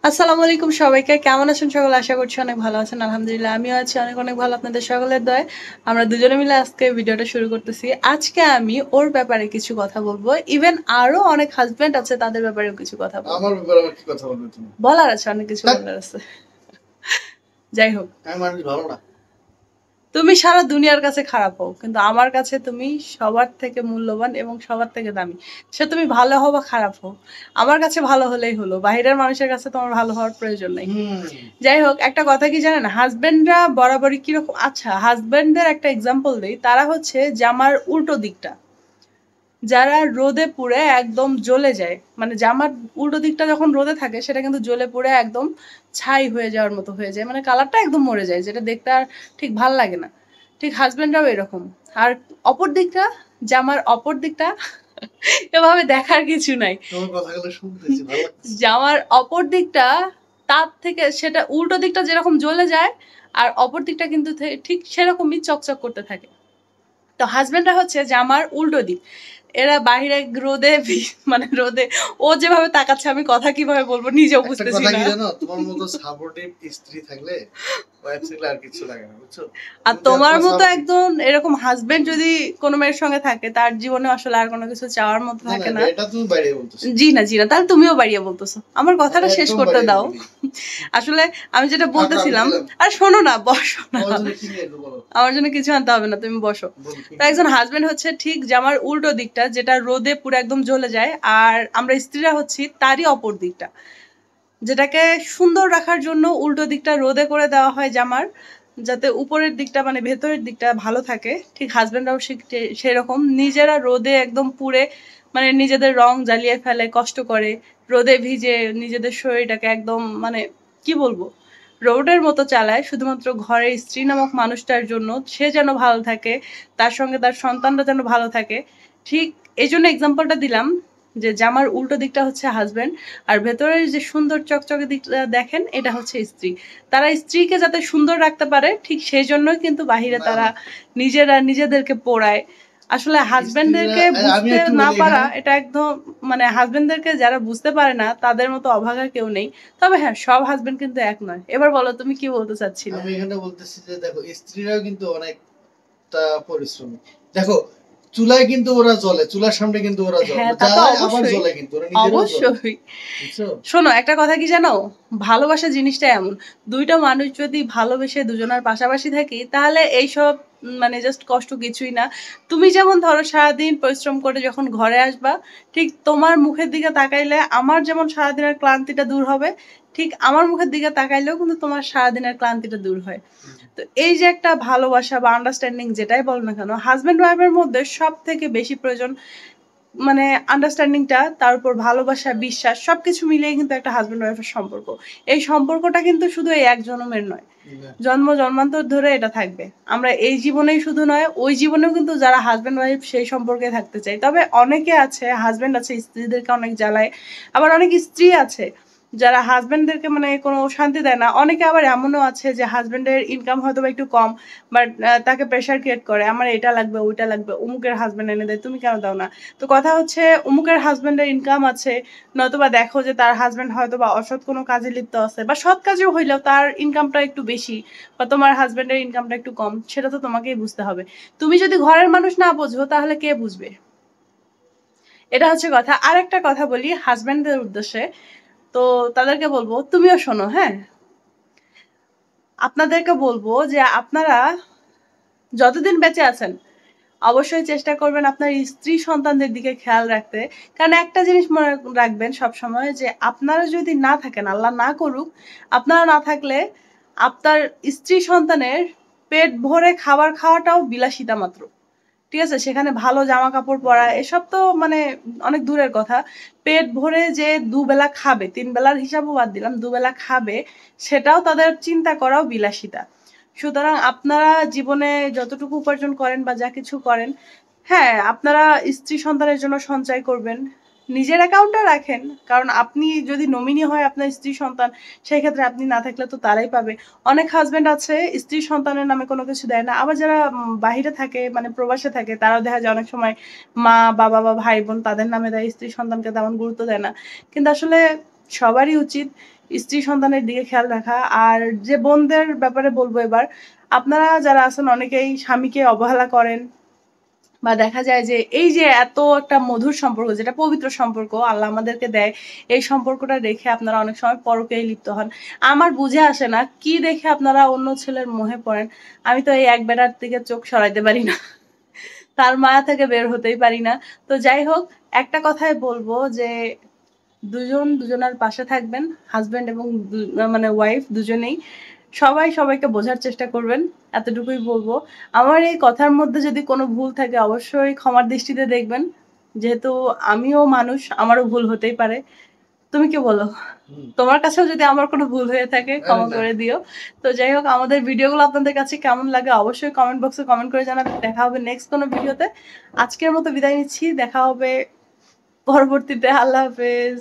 আসসালামু আলাইকুম সবাইকে। কেমন আছেন সকলে? আশা করছি অনেক ভালো আছেন। আলহামদুলিল্লাহ আমিও আছি অনেক অনেক ভালো আপনাদের সকলের দয়ায়। আমরা দুজনে মিলে আজকে ভিডিওটা শুরু করতেছি। আজকে আমি ওর ব্যাপারে কিছু কথা বলবো। ইভেন আরো অনেক হাজবেন্ড আছে তাদের ব্যাপারেও কিছু কথা বলবো। আমার ব্যাপারে আবার কি কথা বলবে তুমি? বলার আছে, অনেক কিছু বলার আছে। যাই হোক, আমি মানুষ ভালো না। তুমি সারা দুনিয়ার কাছে খারাপ হও, কিন্তু আমার কাছে তুমি সবার থেকে মূল্যবান এবং সবার থেকে দামি। সে তুমি ভালো হও বা খারাপ হও, আমার কাছে ভালো হলেই হলো। বাহিরের মানুষের কাছে তোমার ভালো হওয়ার প্রয়োজন নেই। যাই হোক, একটা কথা কি জানেন, হাজবেন্ডরা বরাবরই কিরকম, আচ্ছা হাজবেন্ডদের একটা এক্সাম্পল দিই। তারা হচ্ছে জামার উল্টো দিকটা, যারা রোদে পুড়ে একদম জ্বলে যায়, মানে জামার উল্টো দিকটা যখন রোদে থাকে সেটা কিন্তু জ্বলে পুড়ে একদম ছাই হয়ে যাওয়ার মতো হয়ে যায়, মানে কালারটা একদম মরে যায়, যেটা দেখতে আর ঠিক ভাল লাগে না। ঠিক হাজবেন্ডরাও এরকম। আর অপর দিকটা, জামার অপর দিকটা এভাবে দেখার কিছু নাই। তোমার কথাগুলো শুনতেছি, ভালো লাগছে। জামার অপর দিকটা তার থেকে সেটা উল্টো দিকটা যেরকম জ্বলে যায়, আর অপর দিকটা কিন্তু ঠিক সেরকমই চকচক করতে থাকে। তো হাজবেন্ডরা হচ্ছে জামার উল্টো দিক। এরা বাহিরে রোদে মানে রোদে ও যেভাবে তাকাচ্ছে, আমি কথা কিভাবে বলবো নিজেও একটা বুঝতেছি কথা না। কি জানো, তোমার মতো সাপোর্টিভ স্ত্রী থাকলে ওয়াইফ থাকলে আর কিছু লাগে না, বুঝছো? আর তুমি তোমার এত মতো supportive- একজন এরকম হাজবেন্ড যদি কোনো মেয়ের সঙ্গে থাকে, তার জীবনে আসলে আর কোনো কিছু চাওয়ার মতো না থাকে না, না। এটা তুমি বাইরে বলতেছো। জি না, জি না, তাহলে তুমিও বাড়িয়ে বলতেছো। আমার কথাটা আমি শেষ একদম করতে বাড়িয়ে দাও। বলি। আসলে আমি যেটা থাক, আমি বলতেছিলাম, দিলাম। আর শোনো না, বসো না। আমার জন্য কি নিয়ে এলো বলো? আমার জন্য কিছু আনতে হবে না, তুমি বসো। বলো কি তো একজন হাজবেন্ড হচ্ছে ঠিক জামার উল্টো দিকটা, যেটা রোদে পুরো একদম জ্বলে যায়, আর আমরা স্ত্রীরা হচ্ছি তারই অপর দিকটা, যেটাকে সুন্দর রাখার জন্য উল্টো দিকটা রোদে করে দেওয়া হয় জামার, যাতে উপরের দিকটা মানে ভেতরের দিকটা ভালো থাকে। ঠিক হাজবেন্ডরাও সেরকম নিজেরা রোদে একদম পুড়ে, মানে নিজেদের রং জ্বালিয়ে ফেলে, কষ্ট করে রোদে ভিজে নিজেদের শরীরটাকে একদম মানে কি বলবো, রোডের মতো চালায় শুধুমাত্র ঘরের স্ত্রী নামক মানুষটার জন্য, সে যেন ভালো থাকে, তার সঙ্গে তার সন্তানরা যেন ভালো থাকে। ঠিক এই জন্য এক্সাম্পলটা দিলাম যে জামার উল্টো দিকটা হচ্ছে হাজবেন্ড, আর ভেতরের যে সুন্দর চকচকে দিকটা দেখেন, এটা হচ্ছে স্ত্রী। তারা স্ত্রীকে যাতে সুন্দর রাখতে পারে, ঠিক সেই জন্যই কিন্তু বাহিরে না তারা না, নিজেরা নিজেদেরকে পোড়ায়। আসলে হাজবেন্ডদেরকে স্ত্রীরা আমি বুঝতে একটু না বলি পারা, এখানে। এটা একদম মানে হাজবেন্ডদেরকে যারা বুঝতে পারে না তাদের মতো অভাগা কেউ নেই। তবে হ্যাঁ, সব হাজবেন্ড কিন্তু এক নয়। এবার বলো তুমি কি বলতে চাচ্ছিলে? আমি এখানে বলতেছি যে দেখো, স্ত্রীরাও কিন্তু অনেকটা পরিশ্রমী। দেখো, চুলায় কিন্তু ওরা জ্বলে, চুলার সামনে কিন্তু ওরা হ্যাঁ, তা তো জ্বালায়, আবার অবশ্যই, জ্বলে, কিন্তু ওরা নিজেরাও জ্বলে, অবশ্যই। বুঝছো? শোনো, একটা কথা কি জানো, ভালোবাসা জিনিসটা এমন, দুইটা মানুষ যদি ভালোবেসে দুজনের পাশাপাশি থাকি, তাহলে এইসব মানে জাস্ট কষ্ট কিছুই না। তুমি যেমন ধরো সারাদিন পরিশ্রম করে যখন ঘরে আসবা, ঠিক তোমার মুখের দিকে তাকাইলে আমার যেমন সারাদিনের ক্লান্তিটা দূর হবে, ঠিক আমার মুখের দিকে তাকাইলেও কিন্তু তোমার সারাদিনের ক্লান্তিটা দূর হয়। তো এই যে একটা ভালোবাসা বা আন্ডারস্ট্যান্ডিং যেটাই বল না কেন, হাজব্যান্ড ওয়াইফের মধ্যে সব থেকে বেশি প্রয়োজন মানে আন্ডারস্ট্যান্ডিংটা, তার উপর ভালোবাসা, বিশ্বাস, সবকিছু মিলিয়ে কিন্তু একটা হাজব্যান্ড ওয়াইফের সম্পর্ক। এই সম্পর্কটা কিন্তু শুধু এই এক জন্মের নয়, জন্ম জন্মান্তর ধরে এটা থাকবে। আমরা এই জীবনেই শুধু নয়, ওই জীবনেও কিন্তু যারা হাজব্যান্ড ওয়াইফ সেই সম্পর্কে থাকতে চাই। তবে অনেকে আছে, হাজব্যান্ড আছে স্ত্রীদেরকে অনেক জ্বালায়, আবার অনেক স্ত্রী আছে যারা হাজব্যান্ডদেরকে মানে কোনো শান্তি দেয় না। অনেকে আবার এমনও আছে যে হাজব্যান্ডের ইনকাম হয়তো বা একটু কম, বাট তাকে প্রেশার ক্রিয়েট করে, আমার এটা লাগবে ওইটা লাগবে, অমুকের হাজব্যান্ড এনে দেয়, তুমি কেন দাও না। তো কথা হচ্ছে, অমুকের হাজব্যান্ডের ইনকাম আছে, নয়তোবা দেখো যে তার হাজব্যান্ড হয়তো বা অসৎ কোনো কাজে লিপ্ত আছে, বা সৎ কাজেও হইলেও তার ইনকামটা একটু বেশি, বা তোমার হাজব্যান্ডের ইনকামটা একটু কম, সেটা তো তোমাকেই বুঝতে হবে। তুমি যদি ঘরের মানুষ না বোঝো, তাহলে কে বুঝবে? এটা হচ্ছে কথা। আর একটা কথা বলি হাজব্যান্ডদের উদ্দেশ্যে, তো তাদেরকে বলবো তুমিও শোনো, হ্যাঁ। আপনাদেরকে বলবো যে আপনারা যতদিন বেঁচে আছেন, অবশ্যই চেষ্টা করবেন আপনার স্ত্রী সন্তানদের দিকে খেয়াল রাখতে। কারণ একটা জিনিস মনে রাখবেন সব সময়, যে আপনারা যদি না থাকেন, আল্লাহ না করুক, আপনারা না থাকলে আপনার স্ত্রী সন্তানের পেট ভরে খাবার খাওয়াটাও বিলাসিতা মাত্র। ঠিক আছে, সেখানে ভালো জামা কাপড় পরা এসব তো মানে অনেক দূরের কথা। পেট ভরে যে দুবেলা খাবে, তিন বেলার হিসাবও বাদ দিলাম, দুবেলা খাবে, সেটাও তাদের চিন্তা করাও বিলাসিতা। সুতরাং আপনারা জীবনে যতটুকু উপার্জন করেন বা যা কিছু করেন, হ্যাঁ আপনারা স্ত্রী সন্তানের জন্য সঞ্চয় করবেন, নিজের অ্যাকাউন্টে রাখেন। কারণ আপনি যদি নমিনি হয় আপনার স্ত্রী সন্তান, সেই ক্ষেত্রে আপনি না থাকলে তো তারাই পাবে। অনেক হাজবেন্ড আছে স্ত্রী সন্তানের নামে কোনো কিছু দেয় না, আবার যারা বাহিরে থাকে মানে প্রবাসে থাকে, তারাও দেখা যায় অনেক সময় মা বাবা বা ভাই বোন তাদের নামে দেয়, স্ত্রী সন্তানকে তেমন গুরুত্ব দেয় না। কিন্তু আসলে সবারই উচিত স্ত্রী সন্তানের দিকে খেয়াল রাখা। আর যে বোনদের ব্যাপারে বলবো এবার, আপনারা যারা আছেন অনেকেই স্বামীকে অবহেলা করেন, বা দেখা যায় যে এই যে এত একটা মধুর সম্পর্ক, যেটা পবিত্র সম্পর্ক আল্লাহ আমাদেরকে দেয়, এই সম্পর্কটা রেখে আপনারা অনেক সময় পরকেই লিপ্ত হন। আমার বুঝে আসে না কি দেখে আপনারা অন্য ছেলের মোহে পড়েন। আমি তো এই এক বেটার দিকে চোখ সরাইতে পারি না, তার মায়া থেকে বের হতেই পারি না। তো যাই হোক, একটা কথাই বলবো যে দুজন দুজনের পাশে থাকবেন, হাজবেন্ড এবং মানে ওয়াইফ দুজনেই। সবাই সবাইকে বোঝার চেষ্টা করবেন, এতটুকুই বলবো। আমার এই কথার মধ্যে যদি কোনো ভুল থাকে অবশ্যই ক্ষমার দৃষ্টিতে দেখবেন, যেহেতু আমিও মানুষ, আমারও ভুল হতেই পারে। তুমি কি বলো? হুম। তোমার কাছেও যদি আমার কোনো ভুল হয়ে থাকে আরে ক্ষমা না। করে দিও। তো যাই হোক, আমাদের ভিডিওগুলো আপনাদের কাছে কেমন লাগে অবশ্যই কমেন্ট বক্সে কমেন্ট করে জানাবেন। দেখা হবে নেক্সট কোনো ভিডিওতে। আজকের মতো বিদায় নিচ্ছি, দেখা হবে পরবর্তীতে। আল্লাহ হাফেজ।